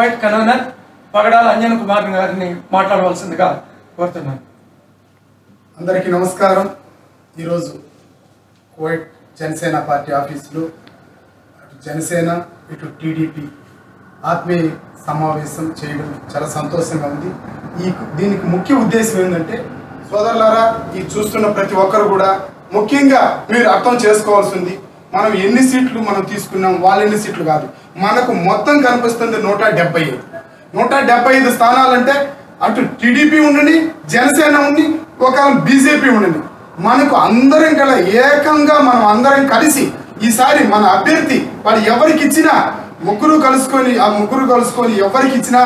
Kuwait convener పగడాల అంజన్ కుమార్ గారిని మాట్లాడవలసిందిగా కోరుతున్నాను. అందరికీ నమస్కారం. ఈరోజు కువైట్ జనసేన పార్టీ ఆఫీసులో అటు జనసేన ఇటు టీడీపీ ఆత్మీయ సమావేశం చేయడం చాలా సంతోషంగా ఉంది. దీనికి ముఖ్య ఉద్దేశం ఏంటంటే, సోదరులారా, ఈ చూస్తున్న ప్రతి ఒక్కరు కూడా ముఖ్యంగా మీరు అర్థం చేసుకోవాల్సింది, మనం ఎన్ని సీట్లు మనం తీసుకున్నాం, వాళ్ళు ఎన్ని సీట్లు కాదు, మనకు మొత్తం కనిపిస్తుంది 175. 175 స్థానాలంటే అటు టీడీపీ ఉండని, జనసేన ఉండి, ఒక బీజేపీ ఉండని, మనకు అందరం కల ఏకంగా మనం అందరం కలిసి ఈసారి మన అభ్యర్థి వాడు ఎవరికి ఇచ్చినా ముగ్గురు కలుసుకొని ఎవరికి ఇచ్చినా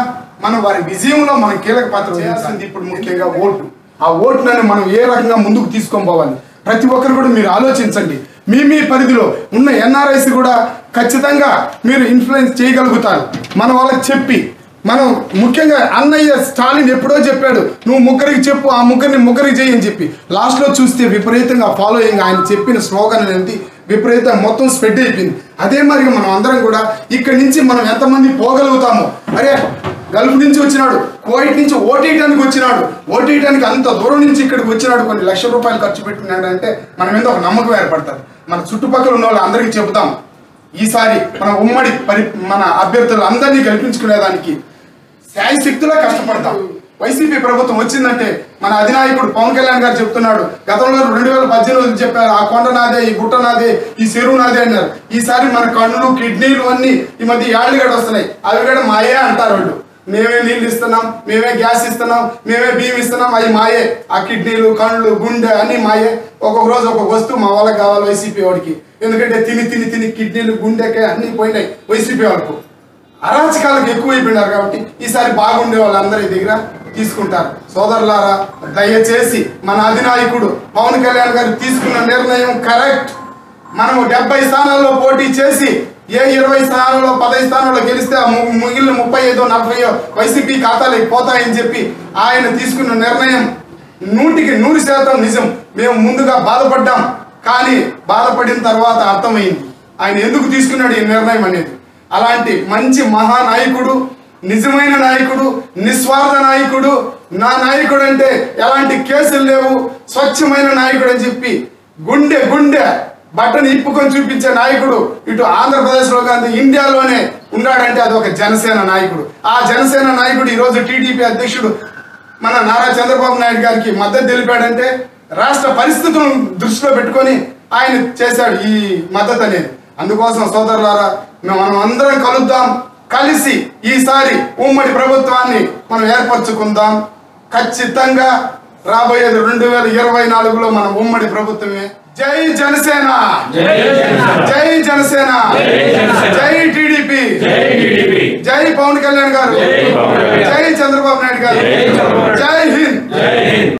మనం వారి విజయంలో మనం కీలక పాత్ర చేయాల్సింది. ఇప్పుడు ముఖ్యంగా ఓటు, ఆ ఓటులను మనం ఏ రకంగా ముందుకు తీసుకొని పోవాలి ప్రతి ఒక్కరు కూడా మీరు ఆలోచించండి. మీ పరిధిలో ఉన్న ఎన్ఆర్ఐస్ కూడా ఖచ్చితంగా మీరు ఇన్ఫ్లుయెన్స్ చేయగలుగుతారు. మన వాళ్ళకి చెప్పి, మనం ముఖ్యంగా అన్నయ్య స్టాలిన్ ఎప్పుడో చెప్పాడు, నువ్వు ముగ్గురికి చెప్పు, ఆ ముగ్గురికి చేయి అని చెప్పి. లాస్ట్లో చూస్తే విపరీతంగా ఫాలోయింగ్, ఆయన చెప్పిన స్లోగన్ అనేది విపరీతంగా మొత్తం స్ప్రెడ్ అయిపోయింది. అదే మరి మనం అందరం కూడా ఇక్కడి నుంచి మనం ఎంతమంది పోగలుగుతామో, అరే గల్ఫ్ నుంచి వచ్చినాడు, కువైట్ నుంచి ఓటేయడానికి వచ్చినాడు, ఓటేయడానికి అంత దూరం నుంచి ఇక్కడికి వచ్చినాడు, కొన్ని లక్షల రూపాయలు ఖర్చు పెట్టినాడు అంటే మన మీద ఒక నమ్మకం ఏర్పడుతుంది. మన చుట్టుపక్కల ఉన్న వాళ్ళు అందరికీ చెబుతాం, ఈసారి మన ఉమ్మడి మన అభ్యర్థులు అందరినీ గెలిపించుకునేదానికి శాయశక్తిలో కష్టపడతాం. వైసీపీ ప్రభుత్వం వచ్చిందంటే మన అధినాయకుడు పవన్ కళ్యాణ్ గారు చెప్తున్నాడు, గతంలో 2018 చెప్పారు, ఆ కొండ నాదే, ఈ గుట్ట నాదే, ఈ చెరువు నాదే అన్నారు. ఈసారి మన కన్నులు, కిడ్నీలు అన్ని ఈ మధ్య యాళ్ళు గడ వస్తున్నాయి, అవి కూడా మాయే అంటారు వాళ్ళు. మేమే నీళ్ళు ఇస్తున్నాం, మేమే గ్యాస్ ఇస్తున్నాం, మేమే బియ్యం ఇస్తున్నాం, అవి మాయే. ఆ కిడ్నీలు, కళ్ళు, గుండె అన్ని మాయే. ఒక్కొక్క రోజు ఒక్కొక్క వస్తువు మా వాళ్ళకి కావాలి వైసీపీ వాడికి. ఎందుకంటే తిని కిడ్నీలు, గుండెకే అన్ని పోయినాయి వైసీపీ వాళ్ళకు. అరాచకాలకు ఎక్కువైపోయినారు కాబట్టి ఈసారి బాగుండే వాళ్ళందరి దగ్గర తీసుకుంటారు. సోదరులారా, దయచేసి మన అధినాయకుడు పవన్ కళ్యాణ్ గారు తీసుకున్న నిర్ణయం కరెక్ట్. మనము 70 స్థానాల్లో పోటీ చేసి 20 స్థానాల్లో 15 స్థానాల్లో గెలిస్తే మిగిలిన 35, 40 వైసీపీ ఖాతాలోకి పోతాయని చెప్పి ఆయన తీసుకున్న నిర్ణయం 100% నిజం. మేము ముందుగా బాధపడ్డాం, కానీ బాధపడిన తర్వాత అర్థమైంది ఆయన ఎందుకు తీసుకున్నాడు ఈ నిర్ణయం అనేది. అలాంటి మంచి మహానాయకుడు, నిజమైన నాయకుడు, నిస్వార్థ నాయకుడు, నా నాయకుడు అంటే ఎలాంటి కేసులు లేవు, స్వచ్ఛమైన నాయకుడు అని చెప్పి గుండె బట్టను ఇప్పుకొని చూపించే నాయకుడు ఇటు ఆంధ్రప్రదేశ్లో కాదు ఇండియాలోనే ఉన్నాడంటే అది ఒక జనసేన నాయకుడు. ఆ జనసేన నాయకుడు ఈరోజు టీడీపీ అధ్యక్షుడు మన నారా చంద్రబాబు నాయుడు గారికి మద్దతు తెలిపాడంటే రాష్ట్ర పరిస్థితులను దృష్టిలో పెట్టుకొని ఆయన చేశాడు ఈ మద్దతు అనేది. అందుకోసం సోదరులారా, మనం అందరం కలుద్దాం, కలిసి ఈసారి ఉమ్మడి ప్రభుత్వాన్ని మనం ఏర్పరచుకుందాం. ఖచ్చితంగా రాబోయేది 2024లో మన ఉమ్మడి ప్రభుత్వమే. జై జనసేన, జై జనసేన, జై టీడీపీ, జై పవన్ కళ్యాణ్ గారు, జై చంద్రబాబు నాయుడు గారు, జై హింద్.